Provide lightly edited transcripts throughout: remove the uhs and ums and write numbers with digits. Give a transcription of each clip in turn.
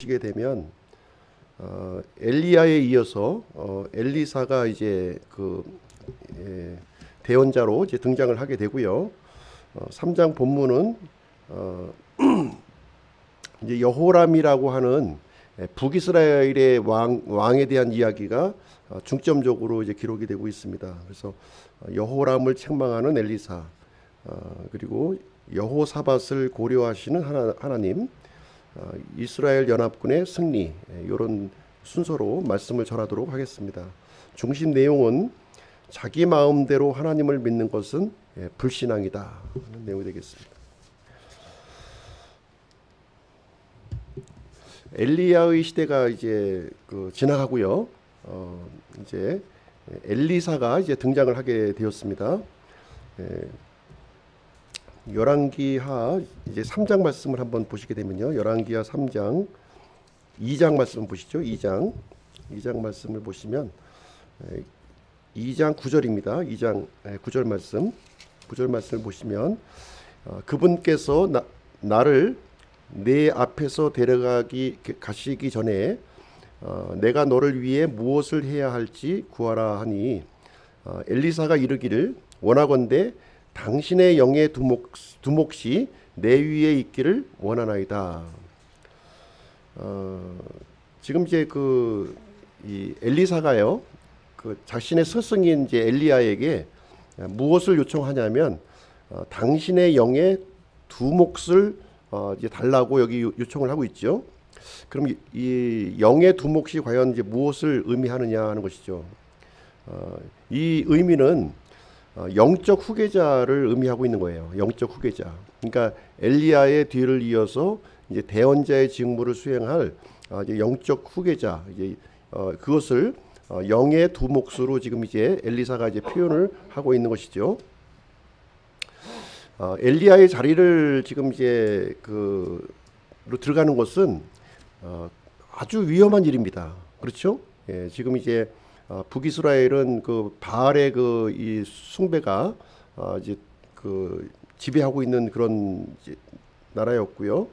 보시게 되면 엘리야에 이어서 엘리사가 이제 대언자로 이제 등장을 하게 되고요. 3장 본문은 이제 여호람이라고 하는 북이스라엘의 왕에 대한 이야기가 중점적으로 이제 기록이 되고 있습니다. 그래서 여호람을 책망하는 엘리사, 그리고 여호사밧을 고려하시는 하나님, 이스라엘 연합군의 승리, 이런 순서로 말씀을 전하도록 하겠습니다. 중심 내용은 자기 마음대로 하나님을 믿는 것은 불신앙이다 하는 내용이 되겠습니다. 엘리야의 시대가 이제 지나가고요. 이제 엘리사가 이제 등장을 하게 되었습니다. 열왕기하 이제 3장 말씀을 한번 보시게 되면요. 열왕기하 3장 2장 말씀 보시죠. 2장 말씀을 보시면 2장 9절입니다. 2장 9절 말씀을 보시면 그분께서 나를 내 앞에서 가시기 전에 내가 너를 위해 무엇을 해야 할지 구하라 하니 엘리사가 이르기를 원하건대 당신의 영의 두 몫이 내 위에 있기를 원하나이다. 지금 이제 이 엘리사가요, 자신의 스승인 이제 엘리야에게 무엇을 요청하냐면 당신의 영의 두 몫을 이제 달라고 여기 요청을 하고 있죠. 그럼 이 영의 두 몫이 과연 이제 무엇을 의미하느냐 하는 것이죠. 이 의미는 영적 후계자를 의미하고 있는 거예요. 영적 후계자. 그러니까 엘리야의 뒤를 이어서 이제 대언자의 직무를 수행할 이제 영적 후계자. 이제 그것을 영의 두 몫으로 지금 이제 엘리사가 이제 표현을 하고 있는 것이죠. 엘리야의 자리를 지금 이제 들어가는 것은 아주 위험한 일입니다. 그렇죠? 예, 지금 이제 북이스라엘은 바알의 이 숭배가 이제 지배하고 있는 그런 이제 나라였고요.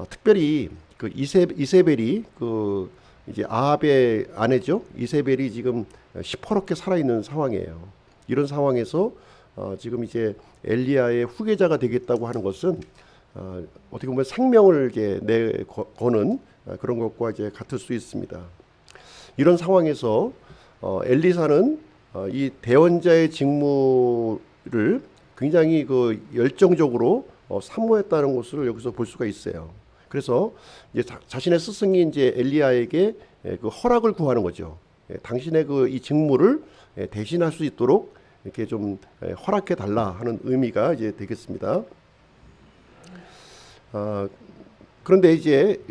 특별히 이세벨이 이제 아합의 아내죠. 이세벨이 지금 시퍼렇게 살아있는 상황이에요. 이런 상황에서 지금 이제 엘리야의 후계자가 되겠다고 하는 것은 어떻게 보면 생명을 이제 내거는 그런 것과 이제 같을 수 있습니다. 이런 상황에서 엘리사는 이 대언자의 직무를 굉장히 열정적으로 사모했다는 것을 여기서 볼 수가 있어요. 그래서 이제 자신의 스승인 이제 엘리야에게 허락을 구하는 거죠. 당신의 이 직무를 대신할 수 있도록 이렇게 좀 허락해 달라 하는 의미가 이제 되겠습니다. 그런데 이제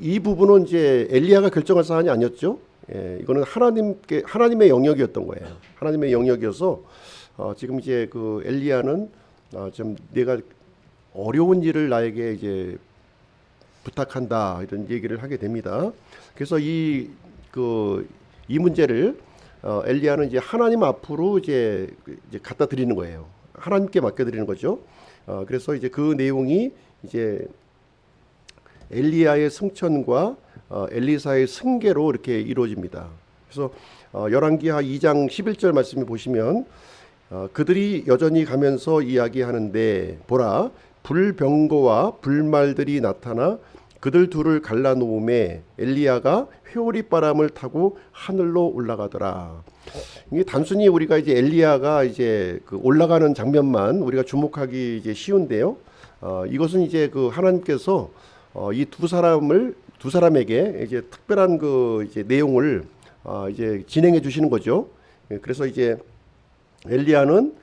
이 부분은 이제 엘리야가 결정할 사안이 아니었죠. 이거는 하나님의 영역이었던 거예요. 하나님의 영역이어서 지금 이제 엘리야는 좀 내가 어려운 일을 나에게 이제 부탁한다 이런 얘기를 하게 됩니다. 그래서 이 문제를 엘리야는 이제 하나님 앞으로 이제 갖다 드리는 거예요. 하나님께 맡겨 드리는 거죠. 그래서 이제 그 내용이 이제 엘리야의 승천과 엘리사의 승계로 이렇게 이루어집니다. 그래서 열왕기하 2장 11절 말씀을 보시면 그들이 여전히 가면서 이야기하는데 보라 불병거와 불말들이 나타나 그들 둘을 갈라놓음에 엘리야가 회오리 바람을 타고 하늘로 올라가더라. 이게 단순히 우리가 이제 엘리야가 이제 올라가는 장면만 우리가 주목하기 이제 쉬운데요. 이것은 이제 하나님께서 이 두 사람에게 이제 특별한 이제 내용을 이제 진행해 주시는 거죠. 그래서 이제 엘리야는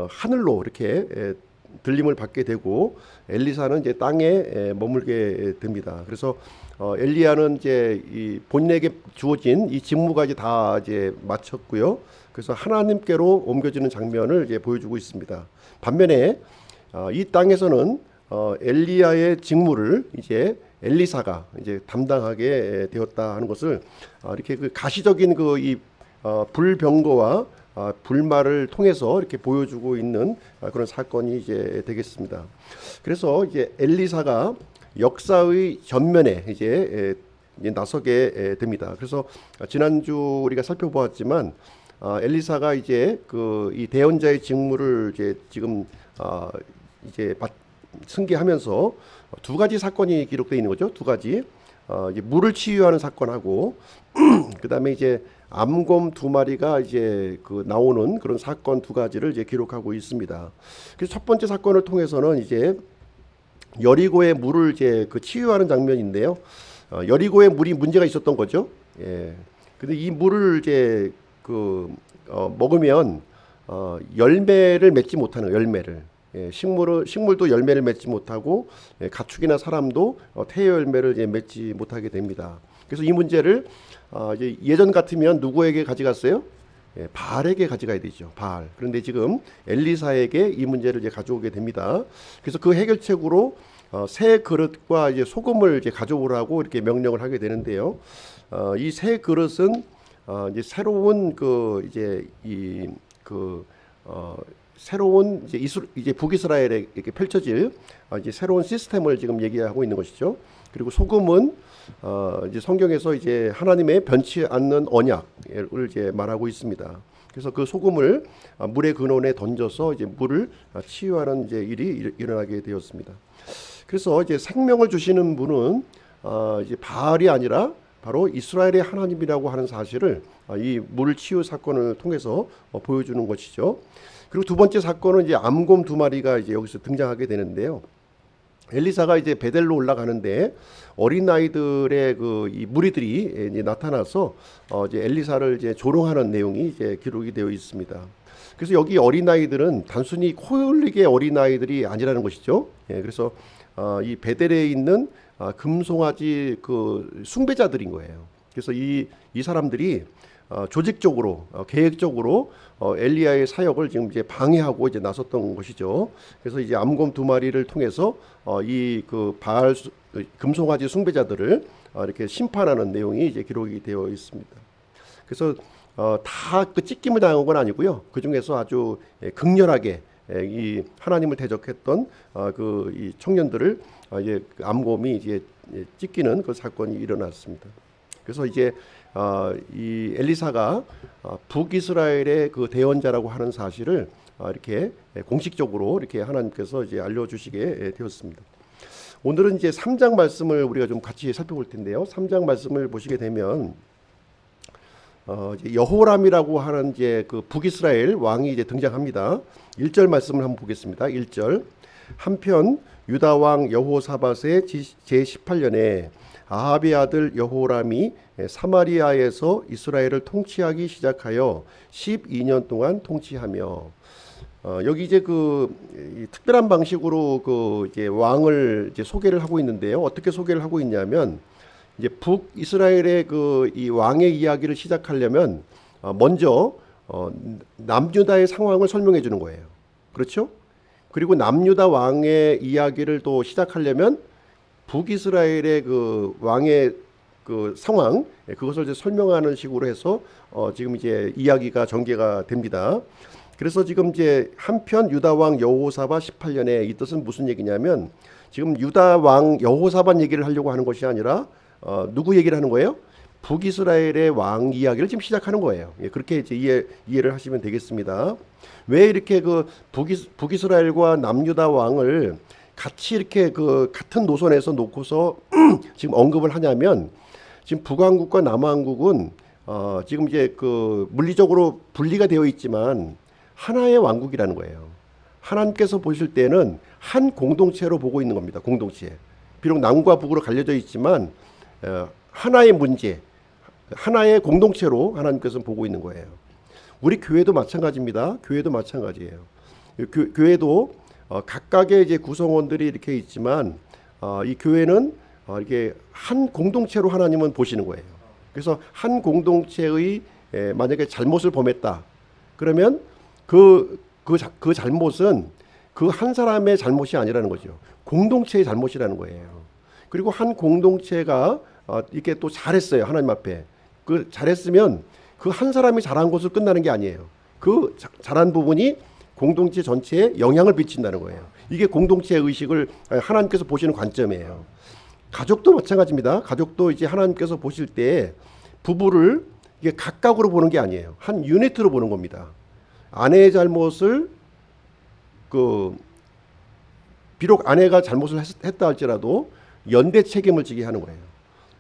하늘로 이렇게 들림을 받게 되고 엘리사는 이제 땅에 머물게 됩니다. 그래서 엘리야는 이제 이 본인에게 주어진 이 직무가 이제 다 이제 마쳤고요. 그래서 하나님께로 옮겨지는 장면을 이제 보여주고 있습니다. 반면에 이 땅에서는 엘리야의 직무를 이제 엘리사가 이제 담당하게 되었다 하는 것을 이렇게 가시적인 이 불병거와 불말을 통해서 이렇게 보여주고 있는 그런 사건이 이제 되겠습니다. 그래서 이제 엘리사가 역사의 전면에 이제 나서게 됩니다. 그래서 지난주 우리가 살펴보았지만 엘리사가 이제 그 이 대언자의 직무를 이제 지금 이제 승계하면서 두 가지 사건이 기록되어 있는 거죠. 두 가지. 이제 물을 치유하는 사건하고 그다음에 이제 암곰 두 마리가 이제 그 나오는 그런 사건 두 가지를 이제 기록하고 있습니다. 그래서 첫 번째 사건을 통해서는 이제 여리고의 물을 이제 그 치유하는 장면인데요. 여리고의 물이 문제가 있었던 거죠. 예. 근데 이 물을 이제 먹으면 열매를 맺지 못하는 열매를 식물도 열매를 맺지 못하고 가축이나 사람도 태의 열매를 이제 맺지 못하게 됩니다. 그래서 이 문제를 이제 예전 같으면 누구에게 가져갔어요? 바알에게 가져가야 되죠. 바알. 그런데 지금 엘리사에게 이 문제를 이제 가져오게 됩니다. 그래서 그 해결책으로 새 그릇과 이제 소금을 이제 가져오라고 이렇게 명령을 하게 되는데요. 이 새 그릇은 이제 새로운 새로운 이제 북이스라엘에 이렇게 펼쳐질 이제 새로운 시스템을 지금 얘기하고 있는 것이죠. 그리고 소금은 이제 성경에서 이제 하나님의 변치 않는 언약을 이제 말하고 있습니다. 그래서 그 소금을 물의 근원에 던져서 이제 물을 치유하는 이제 일이 일어나게 되었습니다. 그래서 이제 생명을 주시는 분은 이제 바알이 아니라 바로 이스라엘의 하나님이라고 하는 사실을 이 물 치유 사건을 통해서 보여주는 것이죠. 그리고 두 번째 사건은 이제 암곰 두 마리가 이제 여기서 등장하게 되는데요. 엘리사가 이제 베델로 올라가는데 어린 아이들의 이 무리들이 이제 나타나서 이제 엘리사를 이제 조롱하는 내용이 이제 기록이 되어 있습니다. 그래서 여기 어린 아이들은 단순히 코 흘리게 어린 아이들이 아니라는 것이죠. 그래서 이 베델에 있는 금송아지 그 숭배자들인 거예요. 그래서 이 사람들이 조직적으로 계획적으로 엘리야의 사역을 지금 이제 방해하고 이제 나섰던 것이죠. 그래서 이제 암곰 두 마리를 통해서 이 그 바알 금송아지 숭배자들을 이렇게 심판하는 내용이 이제 기록이 되어 있습니다. 그래서 다 그 찢김을 당한 건 아니고요. 그 중에서 아주 극렬하게 이 하나님을 대적했던 이 청년들을 이제 암곰이 이제 찢기는 그 사건이 일어났습니다. 그래서 이제 이 엘리사가 북이스라엘의 그 대언자라고 하는 사실을 이렇게 공식적으로 이렇게 하나님께서 이제 알려주시게 되었습니다. 오늘은 이제 3장 말씀을 우리가 좀 같이 살펴볼 텐데요. 3장 말씀을 보시게 되면 이제 여호람이라고 하는 이제 그 북이스라엘 왕이 이제 등장합니다. 1절 말씀을 한번 보겠습니다. 1절. 한편 유다 왕 여호사밧의 제18년에 아합의 아들 여호람이 사마리아에서 이스라엘을 통치하기 시작하여 12년 동안 통치하며 여기 이제 이 특별한 방식으로 이제 왕을 이제 소개를 하고 있는데요. 어떻게 소개를 하고 있냐면 이제 북이스라엘의 이 왕의 이야기를 시작하려면 먼저 남유다의 상황을 설명해 주는 거예요. 그렇죠? 그리고 남유다 왕의 이야기를 또 시작하려면 북이스라엘의 그 왕의 그 상황 그것을 이제 설명하는 식으로 해서 지금 이제 이야기가 전개가 됩니다. 그래서 지금 이제 한편 유다 왕 여호사밧 18년에 이 뜻은 무슨 얘기냐면 지금 유다 왕 여호사밧 얘기를 하려고 하는 것이 아니라 누구 얘기를 하는 거예요? 북이스라엘의 왕 이야기를 지금 시작하는 거예요. 그렇게 이제 이해를 하시면 되겠습니다. 왜 이렇게 그 북이스라엘과 남유다 왕을 같이 이렇게 그 같은 노선에서 놓고서 지금 언급을 하냐면 지금 북왕국과 남왕국은 지금 이제 그 물리적으로 분리가 되어 있지만 하나의 왕국이라는 거예요. 하나님께서 보실 때는 한 공동체로 보고 있는 겁니다. 공동체. 비록 남과 북으로 갈려져 있지만 하나의 문제, 하나의 공동체로 하나님께서는 보고 있는 거예요. 우리 교회도 마찬가지입니다. 교회도 마찬가지예요. 교회도 각각의 이제 구성원들이 이렇게 있지만 이 교회는 이렇게 한 공동체로 하나님은 보시는 거예요. 그래서 한 공동체의 만약에 잘못을 범했다. 그러면 그 잘못은 그 한 사람의 잘못이 아니라는 거죠. 공동체의 잘못이라는 거예요. 그리고 한 공동체가 이렇게 또 잘했어요. 하나님 앞에. 그 잘했으면 그 한 사람이 잘한 것으로 끝나는 게 아니에요. 그 잘한 부분이 공동체 전체에 영향을 미친다는 거예요. 이게 공동체 의식을 하나님께서 보시는 관점이에요. 가족도 마찬가지입니다. 가족도 이제 하나님께서 보실 때 부부를 이게 각각으로 보는 게 아니에요. 한 유니트로 보는 겁니다. 아내의 잘못을 비록 아내가 잘못을 했다 할지라도 연대 책임을 지게 하는 거예요.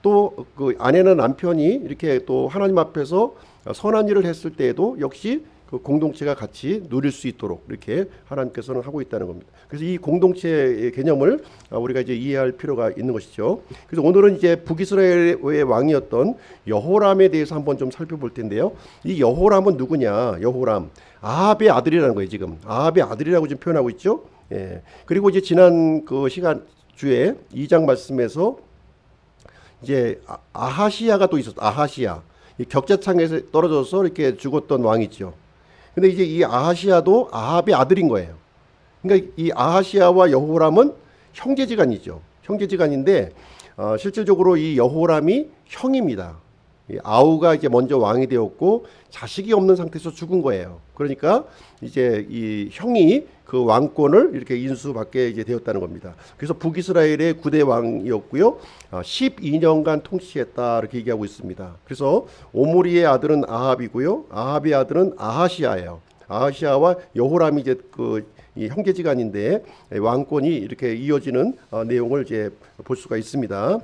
또 그 아내나 남편이 이렇게 또 하나님 앞에서 선한 일을 했을 때에도 역시 그 공동체가 같이 누릴 수 있도록 이렇게 하나님께서는 하고 있다는 겁니다. 그래서 이 공동체의 개념을 우리가 이제 이해할 필요가 있는 것이죠. 그래서 오늘은 이제 북이스라엘의 왕이었던 여호람에 대해서 한번 좀 살펴볼 텐데요. 이 여호람은 누구냐? 여호람, 아합의 아들이라는 거예요. 지금 아합의 아들이라고 지금 표현하고 있죠. 예. 그리고 이제 지난 그 시간 주에 2장 말씀에서 이제 아하시야가 또 있었어. 아하시야. 이 격자창에서 떨어져서 이렇게 죽었던 왕이죠. 근데 이제 이 아하시야도 아합의 아들인 거예요. 그러니까 이 아하시야와 여호람은 형제지간이죠. 형제지간인데 실질적으로 이 여호람이 형입니다. 이 아우가 이제 먼저 왕이 되었고 자식이 없는 상태에서 죽은 거예요. 그러니까 이제 이 형이 그 왕권을 이렇게 인수받게 이제 되었다는 겁니다. 그래서 북이스라엘의 9대 왕이었고요. 12년간 통치했다 이렇게 얘기하고 있습니다. 그래서 오므리의 아들은 아합이고요. 아합의 아들은 아하시야예요. 아하시야와 여호람이 이제 이 형제지간인데 왕권이 이렇게 이어지는 내용을 이제 볼 수가 있습니다.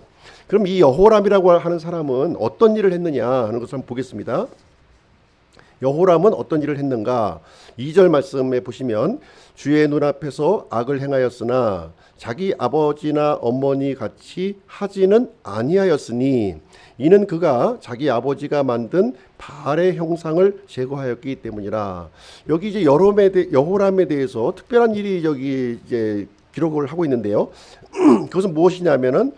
그럼 이 여호람이라고 하는 사람은 어떤 일을 했느냐 하는 것을 한번 보겠습니다. 여호람은 어떤 일을 했는가? 2절 말씀에 보시면 주의 눈앞에서 악을 행하였으나 자기 아버지나 어머니 같이 하지는 아니하였으니 이는 그가 자기 아버지가 만든 바알의 형상을 제거하였기 때문이라. 여기 이제 여호람에 대해서 특별한 일이 여기 이제 기록을 하고 있는데요. 그것은 무엇이냐면은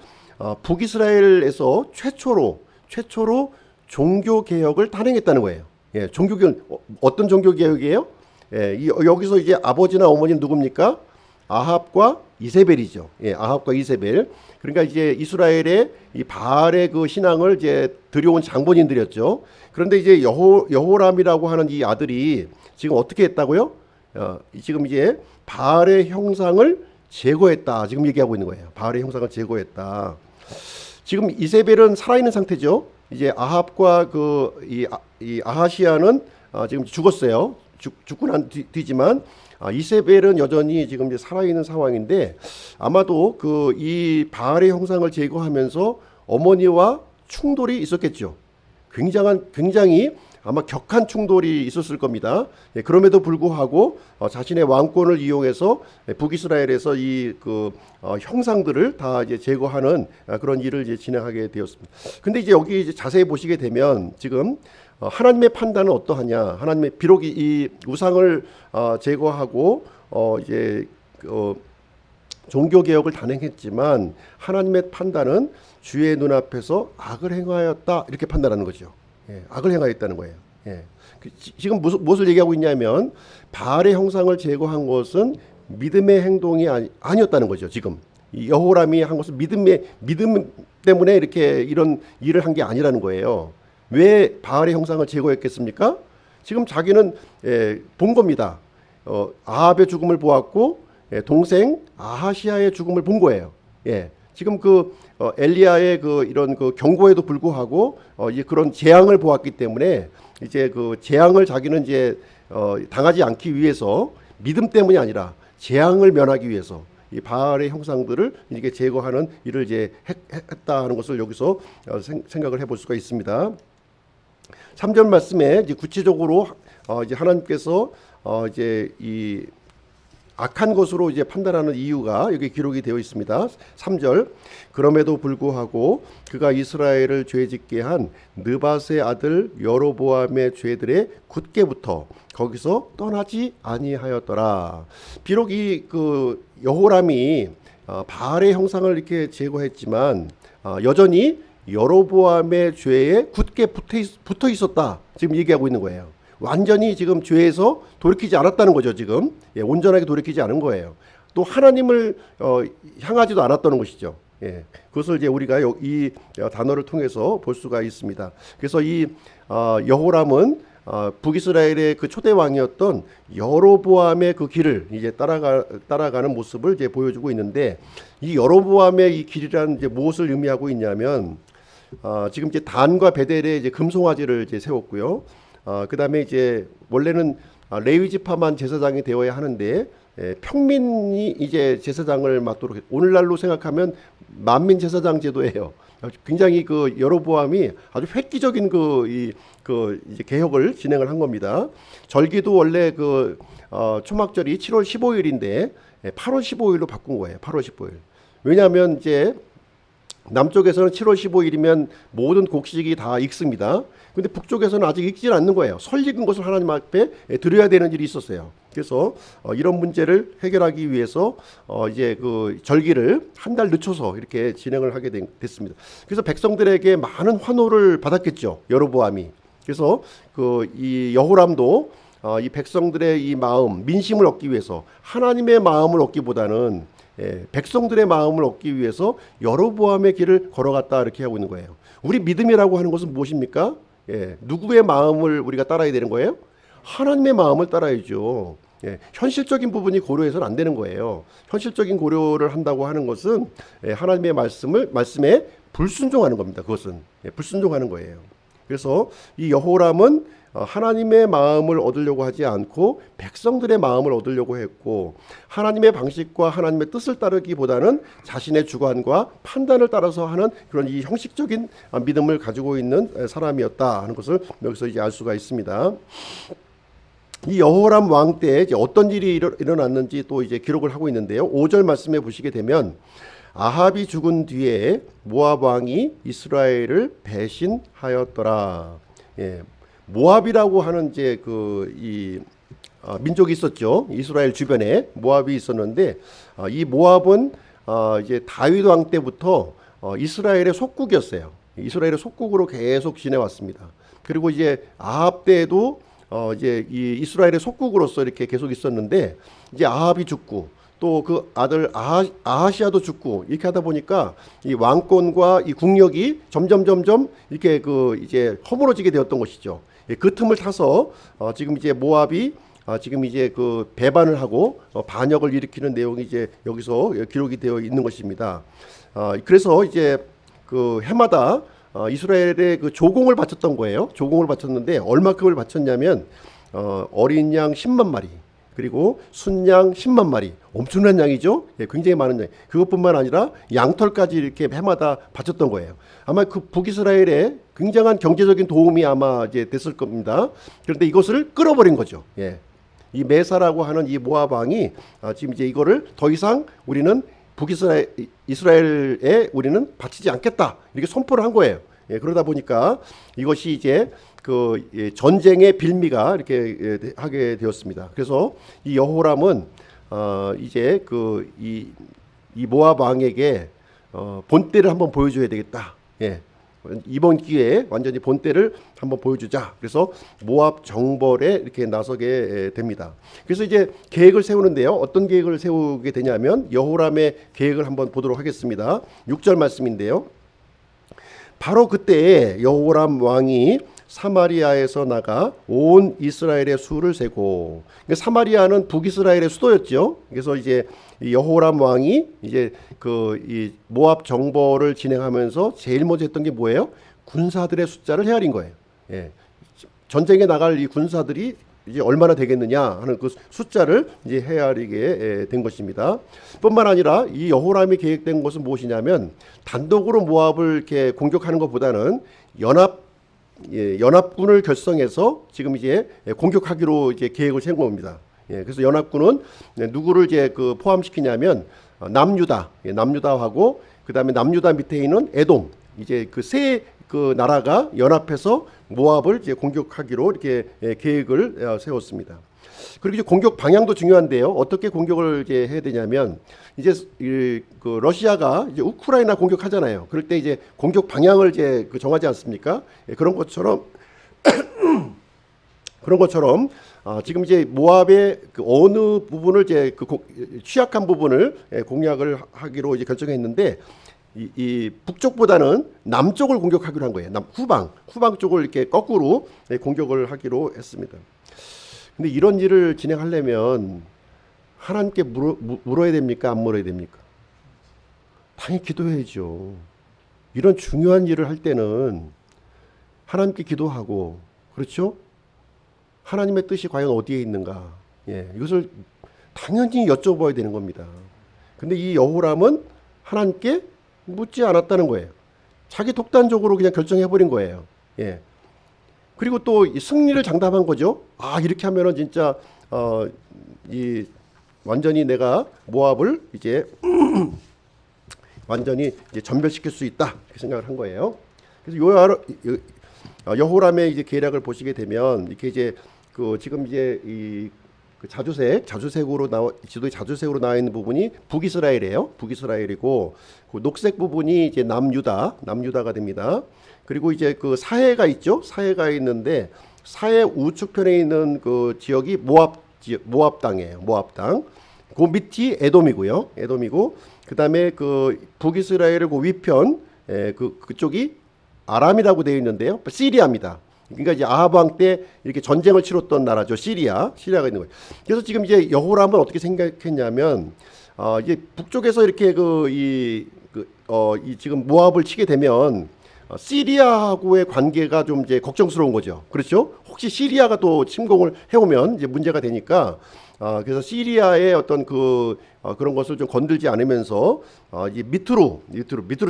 북이스라엘에서 최초로 종교 개혁을 단행했다는 거예요. 예, 종교 개혁 어떤 종교 개혁이에요? 예, 여기서 이제 아버지나 어머니는 누굽니까? 아합과 이세벨이죠. 예, 아합과 이세벨. 그러니까 이제 이스라엘의 이 바알의 그 신앙을 이제 들여온 장본인들이었죠. 그런데 이제 여호람이라고 하는 이 아들이 지금 어떻게 했다고요? 지금 이제 바알의 형상을 제거했다. 지금 얘기하고 있는 거예요. 바알의 형상을 제거했다. 지금 이세벨은 살아있는 상태죠. 이제 아합과 이 아하시야는 지금 죽었어요. 죽고 난 뒤지만 이세벨은 여전히 지금 이제 살아있는 상황인데 아마도 이 바알의 형상을 제거하면서 어머니와 충돌이 있었겠죠. 굉장히 아마 격한 충돌이 있었을 겁니다. 예, 그럼에도 불구하고 자신의 왕권을 이용해서 북이스라엘에서 이 형상들을 다 이제 제거하는 그런 일을 이제 진행하게 되었습니다. 근데 이제 여기 이제 자세히 보시게 되면 지금 하나님의 판단은 어떠하냐? 하나님의 비록 이 우상을 제거하고 이제 종교 개혁을 단행했지만 하나님의 판단은 주의 눈앞에서 악을 행하였다 이렇게 판단하는 거죠. 예, 악을 행하였다는 거예요. 예. 지금 무엇을 얘기하고 있냐면 바알의 형상을 제거한 것은 믿음의 행동이 아니었다는 거죠. 지금 이 여호람이 한 것은 믿음 때문에 이렇게 이런 일을 한 게 아니라는 거예요. 왜 바알의 형상을 제거했겠습니까? 지금 자기는 본 겁니다. 아합의 죽음을 보았고 동생 아하시야의 죽음을 본 거예요. 예. 지금 엘리야의 이런 경고에도 불구하고 이제 그런 재앙을 보았기 때문에 이제 재앙을 자기는 이제 당하지 않기 위해서 믿음 때문이 아니라 재앙을 면하기 위해서 이 바알의 형상들을 이렇게 제거하는 일을 이제 했다 하는 것을 여기서 생각을 해볼 수가 있습니다. 3절 말씀에 이제 구체적으로 이제 하나님께서 이제 이 악한 것으로 이제 판단하는 이유가 여기 기록이 되어 있습니다. 3절 그럼에도 불구하고 그가 이스라엘을 죄짓게 한 느밧의 아들 여로보암의 죄들에 굳게 붙어 거기서 떠나지 아니하였더라. 비록 이 여호람이 바알의 형상을 이렇게 제거했지만 여전히 여로보암의 죄에 굳게 붙어 있었다. 지금 얘기하고 있는 거예요. 완전히 지금 죄에서 돌이키지 않았다는 거죠. 지금 온전하게 돌이키지 않은 거예요. 또 하나님을 향하지도 않았다는 것이죠. 예, 그것을 이제 우리가 이 단어를 통해서 볼 수가 있습니다. 그래서 이 여호람은 북이스라엘의 그 초대 왕이었던 여로보암의 그 길을 이제 따라가는 모습을 이제 보여주고 있는데, 이 여로보암의 이 길이란 이제 무엇을 의미하고 있냐면, 지금 이제 단과 베델에 이제 금송아지를 이제 세웠고요. 그다음에 이제 원래는 레위 지파만 제사장이 되어야 하는데, 평민이 이제 제사장을 맡도록 오늘날로 생각하면 만민 제사장 제도예요. 굉장히 그 여로보암이 아주 획기적인 그 이제 개혁을 진행을 한 겁니다. 절기도 원래 초막절이 7월 15일인데 8월 15일로 바꾼 거예요. 8월 15일. 왜냐하면 이제 남쪽에서는 7월 15일이면 모든 곡식이 다 익습니다. 근데 북쪽에서는 아직 익지 않는 거예요. 설 익은 것을 하나님 앞에 드려야 되는 일이 있었어요. 그래서 이런 문제를 해결하기 위해서 이제 그 절기를 한 달 늦춰서 이렇게 진행을 하게 됐습니다. 그래서 백성들에게 많은 환호를 받았겠죠, 여로보암이. 그래서 이 여호람도 이 백성들의 이 마음, 민심을 얻기 위해서 하나님의 마음을 얻기보다는 백성들의 마음을 얻기 위해서 여로보암의 길을 걸어갔다, 이렇게 하고 있는 거예요. 우리 믿음이라고 하는 것은 무엇입니까? 누구의 마음을 우리가 따라야 되는 거예요? 하나님의 마음을 따라야죠. 현실적인 부분이 고려해서는 안 되는 거예요. 현실적인 고려를 한다고 하는 것은 하나님의 말씀에 불순종하는 겁니다. 그것은 불순종하는 거예요. 그래서 이 여호람은 하나님의 마음을 얻으려고 하지 않고 백성들의 마음을 얻으려고 했고, 하나님의 방식과 하나님의 뜻을 따르기보다는 자신의 주관과 판단을 따라서 하는 그런 이 형식적인 믿음을 가지고 있는 사람이었다 하는 것을 여기서 이제 알 수가 있습니다. 이 여호람 왕 때 이제 어떤 일이 일어났는지 또 이제 기록을 하고 있는데요. 5절 말씀에 보시게 되면, 아합이 죽은 뒤에 모압 왕이 이스라엘을 배신하였더라. 모압이라고 하는 이제 민족이 있었죠. 이스라엘 주변에 모압이 있었는데, 이 모압은 이제 다윗 왕 때부터 이스라엘의 속국이었어요. 이스라엘의 속국으로 계속 지내왔습니다. 그리고 이제 아합 때에도 이제 이 이스라엘의 속국으로서 이렇게 계속 있었는데, 이제 아합이 죽고 또 그 아들 아하시아도 죽고 이렇게 하다 보니까 이 왕권과 이 국력이 점점 이렇게 이제 허물어지게 되었던 것이죠. 그 틈을 타서 지금 이제 모압이 지금 이제 배반을 하고 반역을 일으키는 내용이 이제 여기서 기록이 되어 있는 것입니다. 그래서 이제 해마다 이스라엘의 조공을 바쳤던 거예요. 조공을 바쳤는데 얼마큼을 바쳤냐면 어린 양 10만 마리, 그리고 순양 10만 마리, 엄청난 양이죠. 굉장히 많은 양. 그것뿐만 아니라 양털까지 이렇게 해마다 바쳤던 거예요. 아마 북이스라엘에 굉장한 경제적인 도움이 아마 이제 됐을 겁니다. 그런데 이것을 끌어버린 거죠. 이 메사라고 하는 이 모압 왕이 지금 이제 이거를 더 이상 우리는 이스라엘에 우리는 바치지 않겠다, 이렇게 선포를 한 거예요. 그러다 보니까 이것이 이제 전쟁의 빌미가 이렇게 하게 되었습니다. 그래서 이 여호람은 이제 이 모압 왕에게 본때를 한번 보여줘야 되겠다. 이번 기회에 완전히 본때를 한번 보여주자. 그래서 모압 정벌에 이렇게 나서게 됩니다. 그래서 이제 계획을 세우는데요. 어떤 계획을 세우게 되냐면 여호람의 계획을 한번 보도록 하겠습니다. 6절 말씀인데요. 바로 그때 여호람 왕이 사마리아에서 나가 온 이스라엘의 수를 세고, 사마리아는 북이스라엘의 수도였죠. 그래서 이제 여호람 왕이 이제 이 모압 정벌을 진행하면서 제일 먼저 했던 게 뭐예요? 군사들의 숫자를 헤아린 거예요. 전쟁에 나갈 이 군사들이 이제 얼마나 되겠느냐 하는 그 숫자를 이제 헤아리게 된 것입니다. 뿐만 아니라 이 여호람이 계획된 것은 무엇이냐면, 단독으로 모압을 이렇게 공격하는 것보다는 연합군을 결성해서 지금 이제 공격하기로 이제 계획을 세운 겁니다. 그래서 연합군은 누구를 이제 포함시키냐면 남유다하고 그다음에 남유다 밑에 있는 에돔, 이제 세 나라가 연합해서 모압을 이제 공격하기로 이렇게 계획을 세웠습니다. 그리고 이제 공격 방향도 중요한데요. 어떻게 공격을 이제 해야 되냐면, 이제 러시아가 이제 우크라이나 공격하잖아요. 그럴 때 이제 공격 방향을 이제 정하지 않습니까? 그런 것처럼 지금 이제 모압의 어느 부분을 이제 취약한 부분을 공략을 하기로 이제 결정했는데, 이 북쪽보다는 남쪽을 공격하기로 한 거예요. 후방 쪽을 이렇게 거꾸로 공격을 하기로 했습니다. 근데 이런 일을 진행하려면 하나님께 물어야 됩니까? 안 물어야 됩니까? 당연히 기도해야죠. 이런 중요한 일을 할 때는 하나님께 기도하고, 그렇죠? 하나님의 뜻이 과연 어디에 있는가? 이것을 당연히 여쭤봐야 되는 겁니다. 근데 이 여호람은 하나님께 묻지 않았다는 거예요. 자기 독단적으로 그냥 결정해버린 거예요. 그리고 또 승리를 장담한 거죠. 이렇게 하면은 진짜 이 완전히 내가 모압을 이제 완전히 이제 전멸시킬 수 있다 이렇게 생각을 한 거예요. 그래서 여호람의 이제 계략을 보시게 되면 이렇게 이제 지금 이제 그 자주색으로 지도에 자주색으로 나와 있는 부분이 북이스라엘이에요. 북이스라엘이고 그 녹색 부분이 이제 남유다가 됩니다. 그리고 이제 그 사해가 있죠. 사해가 있는데 사해 우측편에 있는 그 지역이 모압 땅이에요. 모압 땅. 그 밑이 에돔이고 그다음에 그 북이스라엘의 그 위편 그쪽이 아람이라고 되어 있는데요. 시리아입니다. 그러니까 이제 아합 왕 때 이렇게 전쟁을 치렀던 나라죠. 시리아가 있는 거예요. 그래서 지금 이제 여호람은 어떻게 생각했냐면 이제 북쪽에서 이렇게 지금 모압을 치게 되면 시리아하고의 관계가 좀 이제 걱정스러운 거죠. 그렇죠? 혹시 시리아가 또 침공을 해오면 이제 문제가 되니까 그래서 시리아의 어떤 그런 것을 좀 건들지 않으면서 이제 밑으로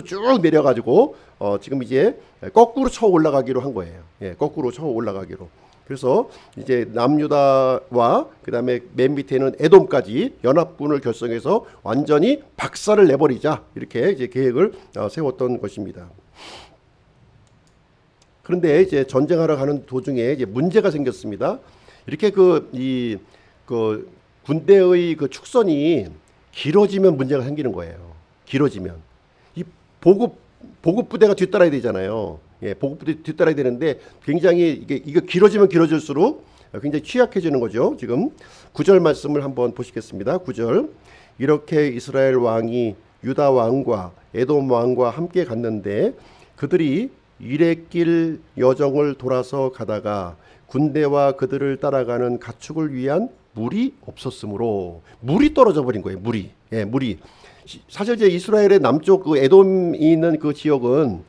쭉 내려가지고 지금 이제 거꾸로 쳐 올라가기로 한 거예요. 거꾸로 쳐 올라가기로. 그래서 이제 남유다와 그다음에 맨 밑에는 에돔까지 연합군을 결성해서 완전히 박살을 내버리자 이렇게 이제 계획을 세웠던 것입니다. 그런데 이제 전쟁하러 가는 도중에 이제 문제가 생겼습니다. 이렇게 군대의 그 축선이 길어지면 문제가 생기는 거예요. 길어지면 이 보급 부대가 뒤따라야 되잖아요. 보급 부대 뒤따라야 되는데 굉장히 이게 길어지면 길어질수록 굉장히 취약해지는 거죠. 지금 9절 말씀을 한번 보시겠습니다. 9절 이렇게 이스라엘 왕이 유다 왕과 에돔 왕과 함께 갔는데 그들이 이레길 여정을 돌아서 가다가 군대와 그들을 따라가는 가축을 위한 물이 없었으므로 물이 떨어져 버린 거예요. 물이. 사실 이제 이스라엘의 남쪽 그 에돔이 있는 그 지역은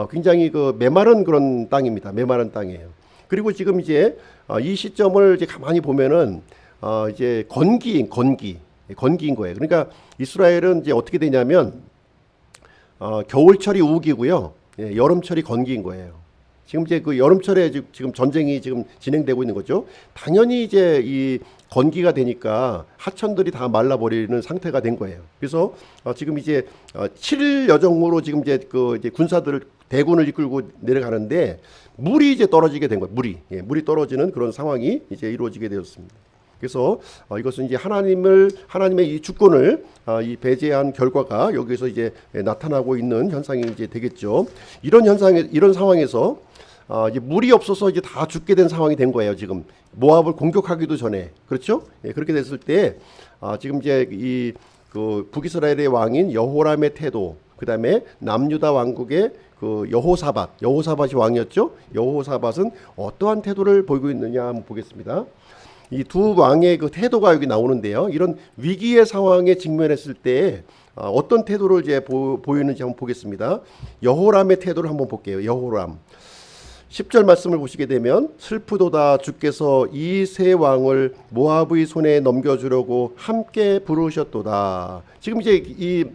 굉장히 그 메마른 그런 땅입니다. 메마른 땅이에요. 그리고 지금 이제 이 시점을 이제 가만히 보면은 이제 건기인 거예요. 그러니까 이스라엘은 이제 어떻게 되냐면 겨울철이 우기고요. 여름철이 건기인 거예요. 지금 이제 그 여름철에 지금 전쟁이 지금 진행되고 있는 거죠. 당연히 이제 이 건기가 되니까 하천들이 다 말라버리는 상태가 된 거예요. 그래서 지금 이제 7일 여정으로 지금 이제 이제 군사들을 대군을 이끌고 내려가는데 물이 이제 떨어지게 된 거예요. 물이 떨어지는 그런 상황이 이제 이루어지게 되었습니다. 그래서 이것은 이제 하나님의 이 주권을 이 배제한 결과가 여기서 이제 나타나고 있는 현상이 이제 되겠죠. 이런 상황에서 이제 물이 없어서 이제 다 죽게 된 상황이 된 거예요. 지금 모압을 공격하기도 전에 그렇죠? 그렇게 됐을 때 지금 이제 그 북이스라엘의 왕인 여호람의 태도, 그다음에 남유다 왕국의 그 여호사밧이 왕이었죠. 여호사밧은 어떠한 태도를 보이고 있느냐 한번 보겠습니다. 이 두 왕의 그 태도가 여기 나오는데요. 이런 위기의 상황에 직면했을 때 어떤 태도를 이제 보이는지 한번 보겠습니다. 여호람의 태도를 한번 볼게요. 여호람. 10절 말씀을 보시게 되면 슬프도다 주께서 이 세 왕을 모압의 손에 넘겨주려고 함께 부르셨도다. 지금 이제 이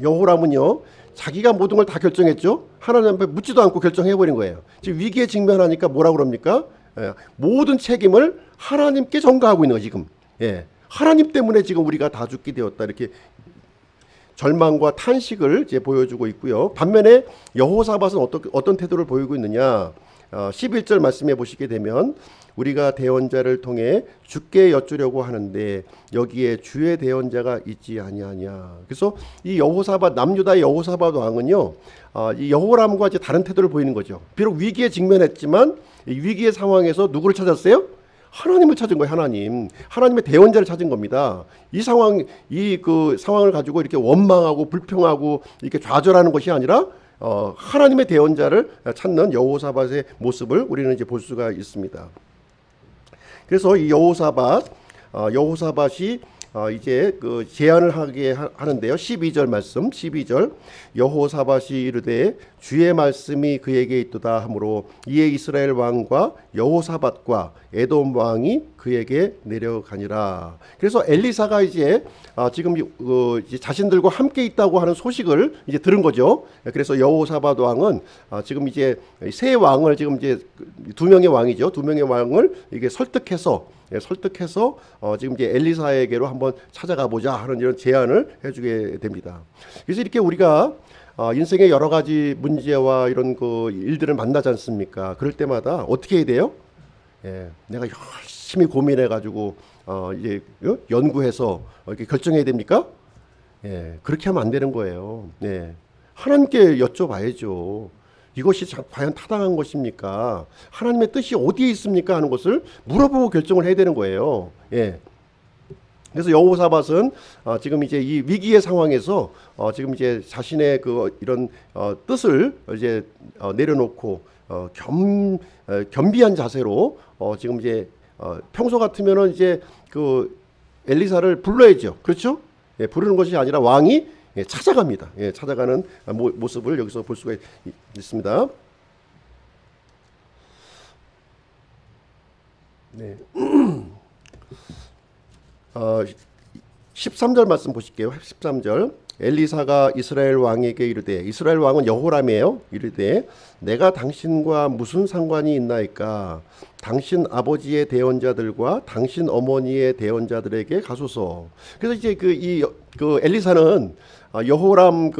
여호람은요. 자기가 모든 걸 다 결정했죠. 하나님 앞에 묻지도 않고 결정해버린 거예요. 지금 위기에 직면하니까 뭐라고 그럽니까? 모든 책임을 하나님께 전가하고 있는 거예요. 지금 하나님 때문에 지금 우리가 다 죽게 되었다 이렇게 절망과 탄식을 이제 보여주고 있고요. 반면에 여호사밧은 어떤 태도를 보이고 있느냐? 11절 말씀해 보시게 되면 우리가 대언자를 통해 주께 여쭈려고 하는데 여기에 주의 대언자가 있지 아니하냐. 그래서 이 남유다의 여호사밧 왕은요, 이 여호람과 이제 다른 태도를 보이는 거죠. 비록 위기에 직면했지만 이 위기의 상황에서 누구를 찾았어요? 하나님을 찾은 거예요. 하나님의 대원자를 찾은 겁니다. 이 상황을 가지고 이렇게 원망하고 불평하고 이렇게 좌절하는 것이 아니라 하나님의 대원자를 찾는 여호사밧의 모습을 우리는 이제 볼 수가 있습니다. 그래서 이 여호사밧이 이제 그 제안을 하게 하는데요. 12절 말씀, 12절 여호사밧이 이르되 주의 말씀이 그에게 있도다 하므로 이에 이스라엘 왕과 여호사밧과 에돔 왕이 그에게 내려가니라. 그래서 엘리사가 이제 지금 이제 자신들과 함께 있다고 하는 소식을 이제 들은 거죠. 그래서 여호사밧 왕은 지금 이제 세 왕을 지금 이제 두 명의 왕이죠. 두 명의 왕을 이게 설득해서 지금 이제 엘리사에게로 한번 찾아가 보자 하는 이런 제안을 해주게 됩니다. 그래서 이렇게 우리가 인생의 여러 가지 문제와 이런 그 일들을 만나지 않습니까? 그럴 때마다 어떻게 해야 돼요? 내가 열심히 고민해 가지고 이제 연구해서 이렇게 결정해야 됩니까? 그렇게 하면 안 되는 거예요. 하나님께 여쭤봐야죠. 이것이 과연 타당한 것입니까? 하나님의 뜻이 어디에 있습니까? 하는 것을 물어보고 결정을 해야 되는 거예요. 그래서 여호사밧은 지금 이제 이 위기의 상황에서 지금 이제 자신의 그 이런 뜻을 이제 내려놓고 겸비한 자세로 지금 이제 평소 같으면은 이제 그 엘리사를 불러야죠. 그렇죠? 부르는 것이 아니라 왕이 찾아갑니다. 찾아가는 모습을 여기서 볼 수가 있습니다. 13절 말씀 보실게요. 13절 엘리사가 이스라엘 왕에게 이르되, 이스라엘 왕은 여호람이에요. 이르되 내가 당신과 무슨 상관이 있나이까? 당신 아버지의 대언자들과 당신 어머니의 대언자들에게 가소서. 그래서 이제 그 엘리사는 여호람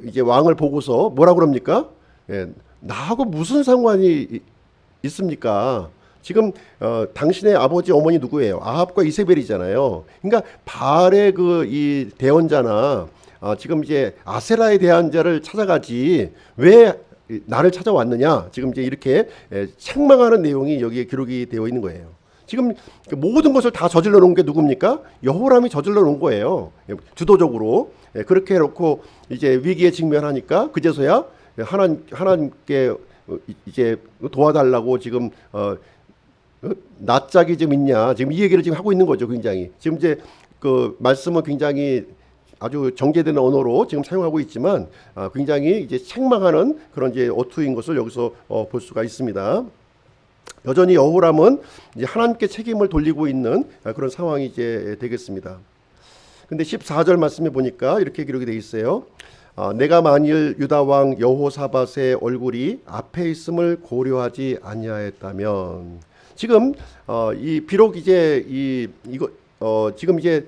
이제 왕을 보고서 뭐라 그럽니까? 나하고 무슨 상관이 있습니까? 지금 당신의 아버지 어머니 누구예요? 아합과 이세벨이잖아요. 그러니까 바알의 이 대언자나 지금 이제 아세라의 대언자를 찾아가지 왜 나를 찾아왔느냐? 지금 이제 이렇게 책망하는 내용이 여기에 기록이 되어 있는 거예요. 지금 모든 것을 다 저질러 놓은 게 누굽니까? 여호람이 저질러 놓은 거예요. 주도적으로. 그렇게 해놓고 이제 위기에 직면하니까 그제서야 하나님께 이제 도와달라고 지금 낯짝이 좀 있냐, 지금 이 얘기를 지금 하고 있는 거죠. 굉장히 지금 이제 그 말씀은 굉장히 아주 정제된 언어로 지금 사용하고 있지만 굉장히 이제 책망하는 그런 이제 어투인 것을 여기서 볼 수가 있습니다. 여전히 여호람은 이제 하나님께 책임을 돌리고 있는 그런 상황이 이제 되겠습니다. 근데 14절 말씀에 보니까 이렇게 기록이 되어 있어요. 내가 만일 유다 왕 여호사밧의 얼굴이 앞에 있음을 고려하지 아니하였다면, 지금 비록 이제 지금 이제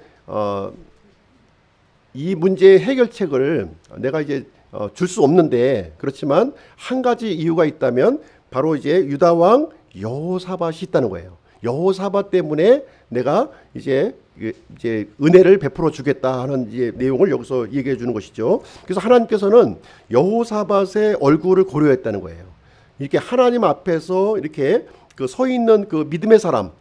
이 문제의 해결책을 내가 이제 줄 수 없는데, 그렇지만 한 가지 이유가 있다면 바로 이제 유다 왕 여호사밧이 있다는 거예요. 여호사밧 때문에 내가 이제 은혜를 베풀어 주겠다 하는 이제 내용을 여기서 얘기해 주는 것이죠. 그래서 하나님께서는 여호사밧의 얼굴을 고려했다는 거예요. 이렇게 하나님 앞에서 이렇게 서 있는 그 믿음의 사람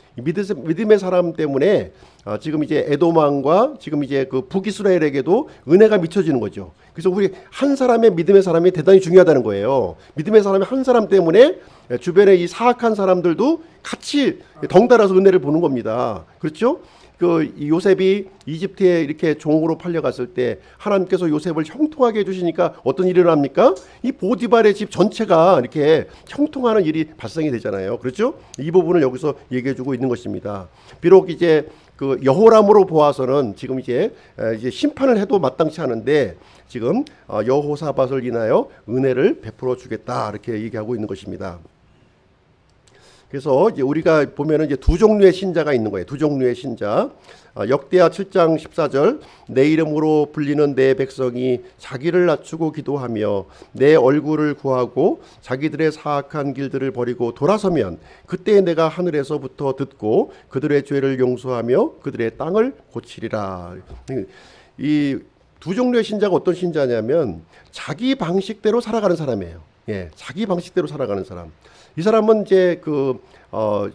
때문에 지금 이제 에돔 왕과 지금 이제 그 북이스라엘에게도 은혜가 미쳐지는 거죠. 그래서 우리 한 사람의 믿음의 사람이 대단히 중요하다는 거예요. 믿음의 사람이 한 사람 때문에 주변에 이 사악한 사람들도 같이 덩달아서 은혜를 보는 겁니다. 그렇죠? 요셉이 이집트에 이렇게 종으로 팔려갔을 때 하나님께서 요셉을 형통하게 해주시니까 어떤 일이 일어납니까? 이 보디발의 집 전체가 이렇게 형통하는 일이 발생이 되잖아요. 그렇죠? 이 부분을 여기서 얘기해주고 있는 것입니다. 비록 이제 그 여호람으로 보아서는 지금 이제 심판을 해도 마땅치 않은데 지금 여호사밧을 인하여 은혜를 베풀어 주겠다 이렇게 얘기하고 있는 것입니다. 그래서 이제 우리가 보면은 이제 두 종류의 신자가 있는 거예요. 두 종류의 신자. 역대하 7장 14절 내 이름으로 불리는 내 백성이 자기를 낮추고 기도하며 내 얼굴을 구하고 자기들의 사악한 길들을 버리고 돌아서면 그때 내가 하늘에서부터 듣고 그들의 죄를 용서하며 그들의 땅을 고치리라. 이 두 종류의 신자가 어떤 신자냐면 자기 방식대로 살아가는 사람이에요. 예, 자기 방식대로 살아가는 사람. 이 사람은 이제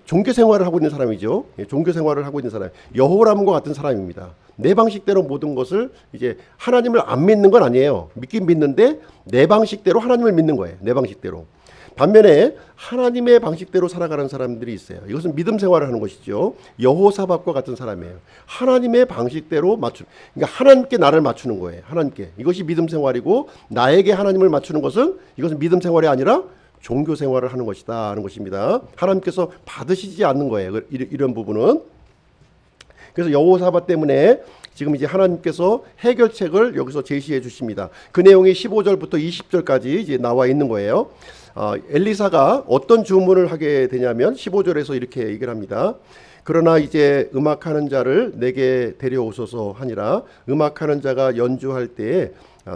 종교 생활을 하고 있는 사람이죠. 예, 종교 생활을 하고 있는 사람. 여호람과 같은 사람입니다. 내 방식대로 모든 것을 이제 하나님을 안 믿는 건 아니에요. 믿긴 믿는데 내 방식대로 하나님을 믿는 거예요. 내 방식대로. 반면에 하나님의 방식대로 살아가는 사람들이 있어요. 이것은 믿음 생활을 하는 것이죠. 여호사밧과 같은 사람이에요. 하나님의 방식대로 그러니까 하나님께 나를 맞추는 거예요. 하나님께. 이것이 믿음 생활이고 나에게 하나님을 맞추는 것은 이것은 믿음 생활이 아니라 종교 생활을 하는 것이다 하는 것입니다. 하나님께서 받으시지 않는 거예요. 이런 부분은. 그래서 여호사밧 때문에 지금 이제 하나님께서 해결책을 여기서 제시해 주십니다. 그 내용이 15절부터 20절까지 이제 나와 있는 거예요. 엘리사가 어떤 주문을 하게 되냐면 15절에서 이렇게 얘기를 합니다. 그러나 이제 음악하는 자를 내게 데려오소서 하니라. 음악하는 자가 연주할 때에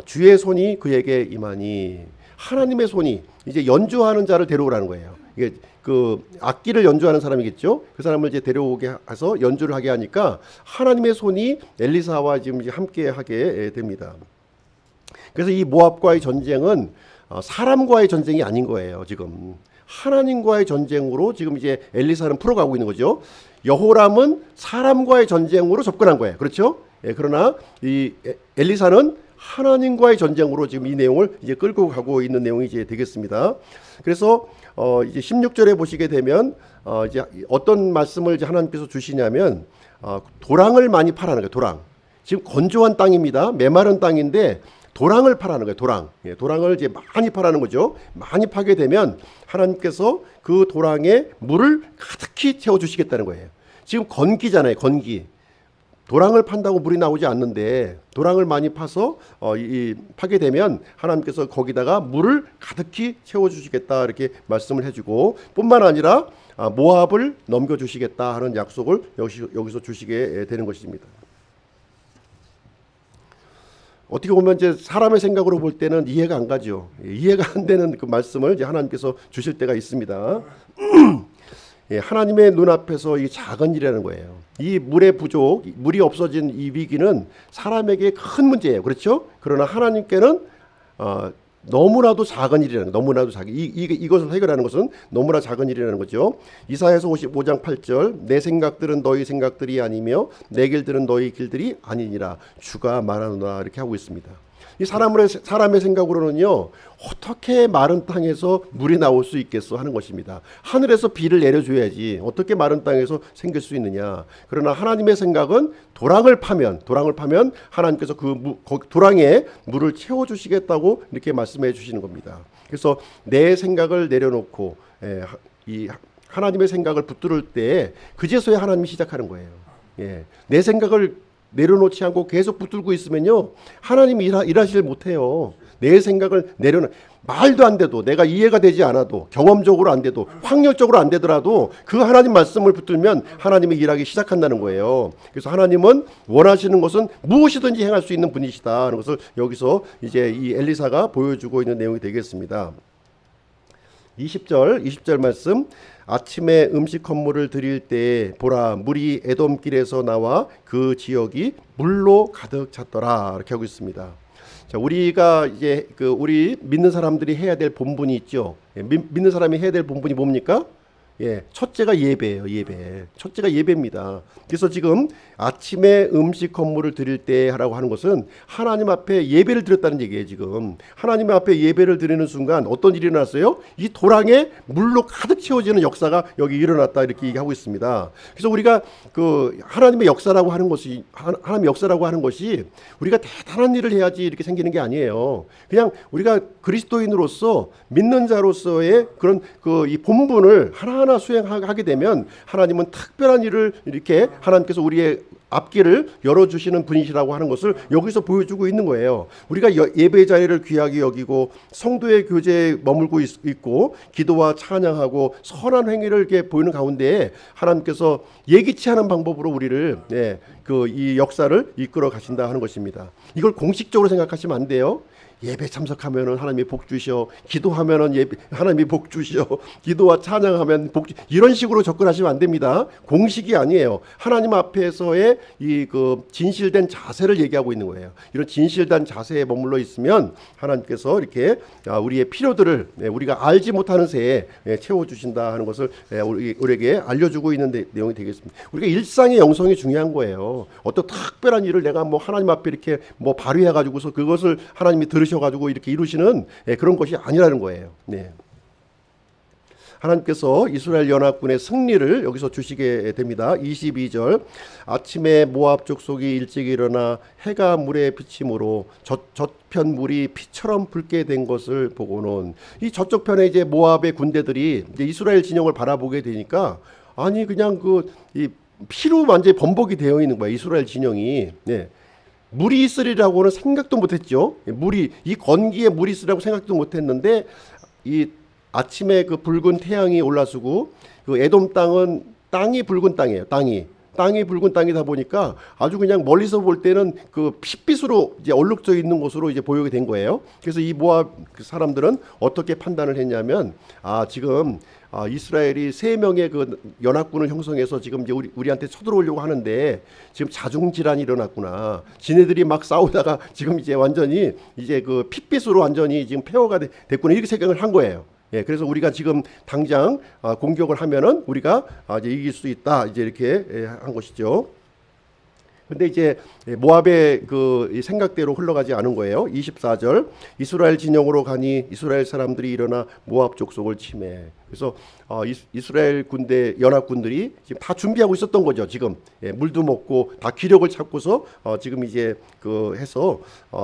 주의 손이 그에게 임하니. 하나님의 손이 이제 연주하는 자를 데려오라는 거예요. 이게 그 악기를 연주하는 사람이겠죠. 그 사람을 이제 데려오게 해서 연주를 하게 하니까 하나님의 손이 엘리사와 지금 이제 함께 하게 됩니다. 그래서 이 모압과의 전쟁은 사람과의 전쟁이 아닌 거예요. 지금 하나님과의 전쟁으로 지금 이제 엘리사는 풀어가고 있는 거죠. 여호람은 사람과의 전쟁으로 접근한 거예요. 그렇죠? 예, 그러나 이 엘리사는 하나님과의 전쟁으로 지금 이 내용을 이제 끌고 가고 있는 내용이 이제 되겠습니다. 그래서 이제 16절에 보시게 되면 이제 어떤 말씀을 이제 하나님께서 주시냐면 도랑을 많이 파라는 거예요. 도랑. 지금 건조한 땅입니다. 메마른 땅인데 도랑을 파라는 거예요. 도랑. 예, 도랑을 이제 많이 파라는 거죠. 많이 파게 되면 하나님께서 그 도랑에 물을 가득히 채워 주시겠다는 거예요. 지금 건기잖아요. 건기. 도랑을 판다고 물이 나오지 않는데 도랑을 많이 파서 파게 되면 하나님께서 거기다가 물을 가득히 채워주시겠다 이렇게 말씀을 해주고 뿐만 아니라 모압을 넘겨주시겠다 하는 약속을 여기서 주시게 되는 것입니다. 어떻게 보면 이제 사람의 생각으로 볼 때는 이해가 안 가죠. 이해가 안 되는 그 말씀을 이제 하나님께서 주실 때가 있습니다. 예, 하나님의 눈앞에서 이 작은 일이라는 거예요. 이 물의 부족, 물이 없어진 이 위기는 사람에게 큰 문제예요. 그렇죠? 그러나 하나님께는 너무나도 작은 일이라는 거예요. 너무나도 작은 이것을 해결하는 것은 너무나 작은 일이라는 거죠. 이사야서 55장 8절 내 생각들은 너희 생각들이 아니며 내 길들은 너희 길들이 아니니라 주가 말하노라 이렇게 하고 있습니다. 이 사람의 생각으로는요, 어떻게 마른 땅에서 물이 나올 수 있겠어 하는 것입니다. 하늘에서 비를 내려줘야지 어떻게 마른 땅에서 생길 수 있느냐. 그러나 하나님의 생각은 도랑을 파면 하나님께서 그 도랑에 물을 채워주시겠다고 이렇게 말씀해 주시는 겁니다. 그래서 내 생각을 내려놓고 이 하나님의 생각을 붙들을 때 그제서야 하나님이 시작하는 거예요. 예, 내 생각을 내려놓지 않고 계속 붙들고 있으면요 하나님이 일하시질 못해요. 내 생각을 말도 안 돼도 내가 이해가 되지 않아도 경험적으로 안 돼도 확률적으로 안 되더라도 그 하나님 말씀을 붙들면 하나님이 일하기 시작한다는 거예요. 그래서 하나님은 원하시는 것은 무엇이든지 행할 수 있는 분이시다 하는 것을 여기서 이제 이 엘리사가 보여주고 있는 내용이 되겠습니다. 20절 말씀 아침에 음식 헌물을 드릴 때 보라 물이 에돔길에서 나와 그 지역이 물로 가득 찼더라 이렇게 하고 있습니다. 자, 우리가 이제 우리 믿는 사람들이 해야 될 본분이 있죠. 믿는 사람이 해야 될 본분이 뭡니까? 예, 첫째가 예배예요. 예배. 첫째가 예배입니다. 그래서 지금 아침에 음식 헌물을 드릴 때 하라고 하는 것은 하나님 앞에 예배를 드렸다는 얘기예요. 지금 하나님 앞에 예배를 드리는 순간 어떤 일이 일어났어요? 이 도랑에 물로 가득 채워지는 역사가 여기 일어났다 이렇게 얘기하고 있습니다. 그래서 우리가 그 하나님의 역사라고 하는 것이 우리가 대단한 일을 해야지 이렇게 생기는 게 아니에요. 그냥 우리가 그리스도인으로서 믿는 자로서의 그런 이 본분을 하나하나 수행하게 되면 하나님은 특별한 일을 이렇게 하나님께서 우리의 앞길을 열어주시는 분이시라고 하는 것을 여기서 보여주고 있는 거예요. 우리가 예배 자리를 귀하게 여기고 성도의 교제에 머물고 있고 기도와 찬양하고 선한 행위를 이렇게 보이는 가운데 하나님께서 예기치 않은 방법으로 우리를 이 역사를 이끌어 가신다 하는 것입니다. 이걸 공식적으로 생각하시면 안 돼요. 예배 참석하면은 하나님이 복 주셔, 기도하면은 하나님이 복 주셔, 기도와 찬양하면 복 주, 이런 식으로 접근하시면 안 됩니다. 공식이 아니에요. 하나님 앞에서의 이 그 진실된 자세를 얘기하고 있는 거예요. 이런 진실된 자세에 머물러 있으면 하나님께서 이렇게 우리의 필요들을 우리가 알지 못하는 새에 채워 주신다 하는 것을 우리에게 알려주고 있는 내용이 되겠습니다. 우리가 일상의 영성이 중요한 거예요. 어떤 특별한 일을 내가 뭐 하나님 앞에 이렇게 뭐 발휘해 가지고서 그것을 하나님이 들으셔가지고 이렇게 이루시는 그런 것이 아니라는 거예요. 네. 하나님께서 이스라엘 연합군의 승리를 여기서 주시게 됩니다. 22절 아침에 모압 족속이 일찍 일어나 해가 물에 비침으로 저편 물이 피처럼 붉게 된 것을 보고는 이 저쪽 편에 이제 모압의 군대들이 이제 이스라엘 진영을 바라보게 되니까 아니 그냥 이 피로 완전히 범벅이 되어 있는 거예요. 이스라엘 진영이. 네. 물이 있으리라고는 생각도 못했죠. 이 건기에 물이 있으리라고 생각도 못했는데 이 아침에 그 붉은 태양이 올라서고 그 에돔 땅은 땅이 붉은 땅이에요. 땅이 붉은 땅이다 보니까 아주 그냥 멀리서 볼 때는 그 핏빛으로 이제 얼룩져 있는 것으로 이제 보이게 된 거예요. 그래서 이 모압 그 사람들은 어떻게 판단을 했냐면 지금 이스라엘이 3명의 그 연합군을 형성해서 지금 이제 우리한테 쳐들어오려고 하는데 지금 자중질환이 일어났구나. 지네들이 막 싸우다가 지금 이제 완전히 이제 그 핏빛으로 완전히 지금 폐허가 됐구나. 이렇게 생각을 한 거예요. 예, 그래서 우리가 지금 당장 공격을 하면은 우리가 이제 이길 수 있다. 이제 이렇게 한 것이죠. 근데 이제 모압의 그 생각대로 흘러가지 않은 거예요. 24절 이스라엘 진영으로 가니 이스라엘 사람들이 일어나 모압 족속을 침해. 그래서 이스라엘 군대 연합군들이 지금 다 준비하고 있었던 거죠. 지금 물도 먹고 다 기력을 찾고서 지금 이제 해서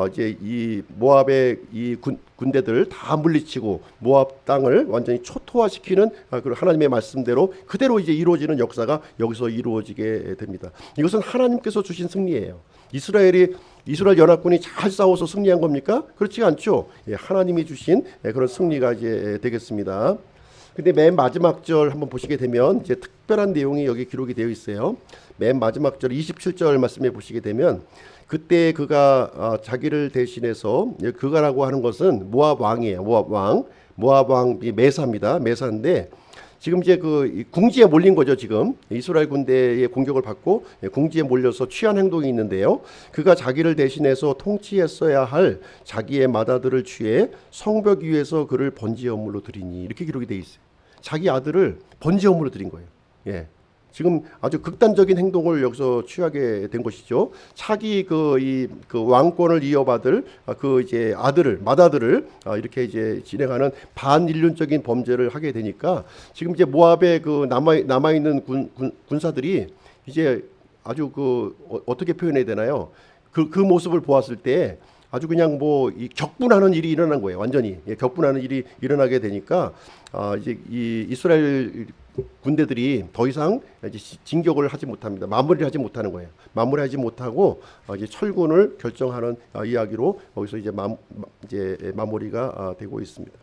이제 이 모압의 이 군대들 다 물리치고 모압 땅을 완전히 초토화시키는 그 하나님의 말씀대로 그대로 이제 이루어지는 역사가 여기서 이루어지게 됩니다. 이것은 하나님께서 주신 승리예요. 이스라엘 연합군이 잘 싸워서 승리한 겁니까? 그렇지가 않죠. 하나님이 주신 그런 승리가 이제 되겠습니다. 근데 맨 마지막 절 한번 보시게 되면 이제 특별한 내용이 여기 기록이 되어 있어요. 맨 마지막 절 27절 말씀에 보시게 되면 그때 그가 자기를 대신해서 그가라고 하는 것은 모압 왕이에요. 모압 왕이 메사입니다. 메사인데 지금 이제 그 궁지에 몰린 거죠. 지금 이스라엘 군대의 공격을 받고 궁지에 몰려서 취한 행동이 있는데요. 그가 자기를 대신해서 통치했어야 할 자기의 맏아들을 취해 성벽 위에서 그를 번제물로 드리니 이렇게 기록이 되어 있어요. 자기 아들을 번제물로 드린 거예요. 예. 지금 아주 극단적인 행동을 여기서 취하게 된 것이죠. 차기 그 왕권을 이어받을 그 이제 맏아들을 이렇게 이제 진행하는 반인륜적인 범죄를 하게 되니까 지금 이제 모압의 그 남아 있는 군사들이 이제 아주 어떻게 표현해야 되나요? 그 모습을 보았을 때 아주 그냥 이 격분하는 일이 일어난 거예요. 완전히 격분하는 일이 일어나게 되니까 이제 이 이스라엘 군대들이 더 이상 이제 진격을 하지 못합니다. 마무리를 하지 못하는 거예요. 마무리하지 못하고 이제 철군을 결정하는 이야기로 거기서 이제 마무리가 되고 있습니다.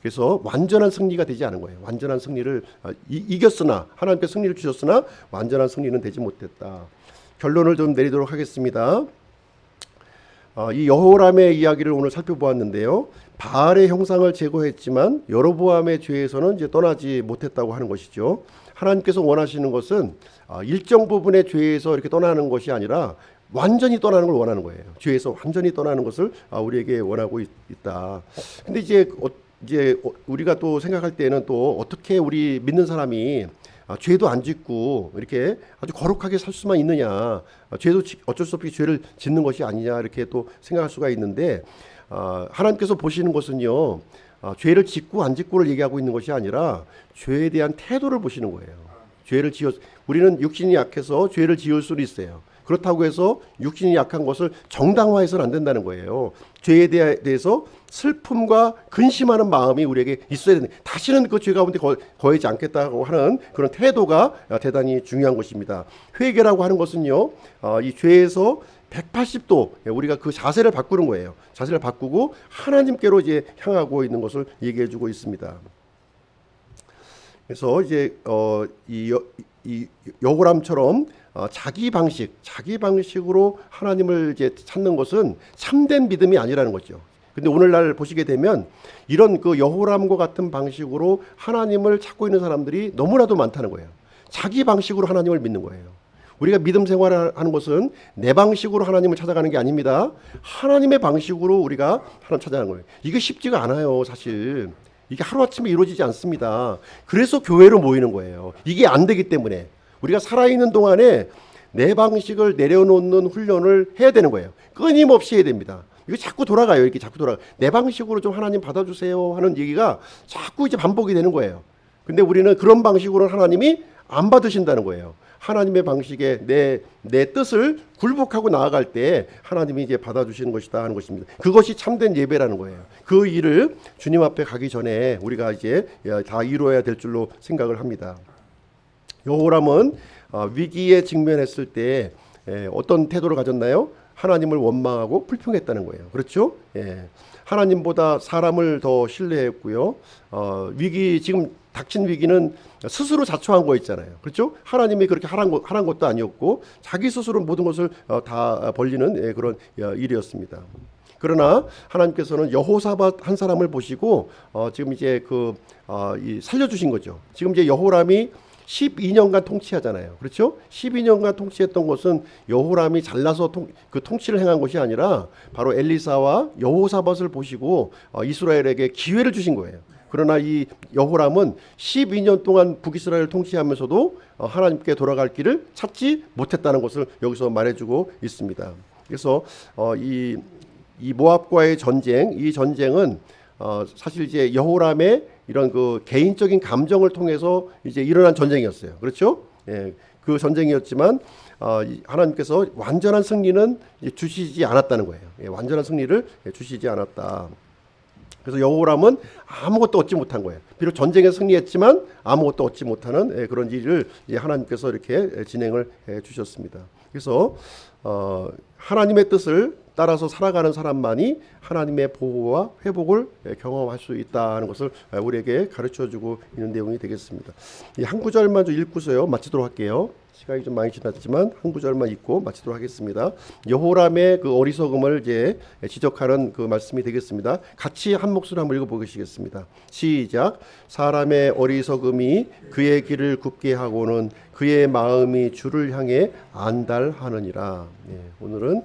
그래서 완전한 승리가 되지 않은 거예요. 완전한 승리를 이겼으나 하나님께 승리를 주셨으나 완전한 승리는 되지 못했다. 결론을 좀 내리도록 하겠습니다. 이 여호람의 이야기를 오늘 살펴보았는데요. 바알의 형상을 제거했지만 여로보암의 죄에서는 이제 떠나지 못했다고 하는 것이죠. 하나님께서 원하시는 것은 일정 부분의 죄에서 이렇게 떠나는 것이 아니라 완전히 떠나는 걸 원하는 거예요. 죄에서 완전히 떠나는 것을 우리에게 원하고 있다. 근데 이제 우리가 또 생각할 때는 또 어떻게 우리 믿는 사람이 죄도 안 짓고 이렇게 아주 거룩하게 살 수만 있느냐, 죄도 어쩔 수 없이 죄를 짓는 것이 아니냐 이렇게 또 생각할 수가 있는데 하나님께서 보시는 것은요, 죄를 짓고 안 짓고를 얘기하고 있는 것이 아니라 죄에 대한 태도를 보시는 거예요. 우리는 육신이 약해서 죄를 지을 수는 있어요. 그렇다고 해서 육신이 약한 것을 정당화해서는 안 된다는 거예요. 죄에 대해서 슬픔과 근심하는 마음이 우리에게 있어야 되는, 다시는 그 죄 가운데 거하지 않겠다고 하는 그런 태도가 대단히 중요한 것입니다. 회개라고 하는 것은요, 이 죄에서 180도 우리가 그 자세를 바꾸는 거예요. 자세를 바꾸고 하나님께로 이제 향하고 있는 것을 얘기해주고 있습니다. 그래서 이제 이 여호람처럼 자기 방식으로 하나님을 이제 찾는 것은 참된 믿음이 아니라는 거죠. 근데 오늘날 보시게 되면 이런 그 여호람과 같은 방식으로 하나님을 찾고 있는 사람들이 너무나도 많다는 거예요. 자기 방식으로 하나님을 믿는 거예요. 우리가 믿음 생활을 하는 것은 내 방식으로 하나님을 찾아가는 게 아닙니다. 하나님의 방식으로 우리가 하나님 찾아가는 거예요. 이게 쉽지가 않아요, 사실. 이게 하루아침에 이루어지지 않습니다. 그래서 교회로 모이는 거예요. 이게 안 되기 때문에 우리가 살아있는 동안에 내 방식을 내려놓는 훈련을 해야 되는 거예요. 끊임없이 해야 됩니다. 이거 자꾸 돌아가요. 이렇게 자꾸 돌아가. 내 방식으로 좀 하나님 받아주세요 하는 얘기가 자꾸 이제 반복이 되는 거예요. 근데 우리는 그런 방식으로는 하나님이 안 받으신다는 거예요. 하나님의 방식에 내 뜻을 굴복하고 나아갈 때 하나님이 이제 받아주시는 것이다 하는 것입니다. 그것이 참된 예배라는 거예요. 그 일을 주님 앞에 가기 전에 우리가 이제 다 이루어야 될 줄로 생각을 합니다. 여호람은 위기에 직면했을 때 어떤 태도를 가졌나요? 하나님을 원망하고 불평했다는 거예요. 그렇죠? 하나님보다 사람을 더 신뢰했고요. 지금 닥친 위기는 스스로 자초한 거 있잖아요. 그렇죠? 하나님이 그렇게 하란 것도 아니었고 자기 스스로 모든 것을 다 벌리는 그런 일이었습니다. 그러나 하나님께서는 여호사밧 한 사람을 보시고 지금 이제 살려주신 거죠. 지금 이제 여호람이 12년간 통치하잖아요. 그렇죠? 12년간 통치했던 것은 여호람이 잘나서 통치를 행한 것이 아니라 바로 엘리사와 여호사밧을 보시고 이스라엘에게 기회를 주신 거예요. 그러나 이 여호람은 12년 동안 북이스라엘을 통치하면서도 하나님께 돌아갈 길을 찾지 못했다는 것을 여기서 말해주고 있습니다. 그래서 이 모압과의 전쟁, 이 전쟁은 사실 이제 여호람의 이런 그 개인적인 감정을 통해서 이제 일어난 전쟁이었어요. 그렇죠? 그 전쟁이었지만 하나님께서 완전한 승리는 주시지 않았다는 거예요. 완전한 승리를 주시지 않았다. 그래서 여호람은 아무것도 얻지 못한 거예요. 비록 전쟁에 승리했지만 아무것도 얻지 못하는 그런 일을 하나님께서 이렇게 진행을 해 주셨습니다. 그래서 하나님의 뜻을 따라서 살아가는 사람만이 하나님의 보호와 회복을 경험할 수 있다는 것을 우리에게 가르쳐주고 있는 내용이 되겠습니다. 한 구절만 좀 읽고서요 마치도록 할게요. 시간이 좀 많이 지났지만 한 구절만 읽고 마치도록 하겠습니다. 여호람의 그 어리석음을 이제 지적하는 그 말씀이 되겠습니다. 같이 한 목소리로 한번 읽어보시겠습니다. 시작. 사람의 어리석음이 그의 길을 굽게 하고는 그의 마음이 주를 향해 안달하느니라. 오늘은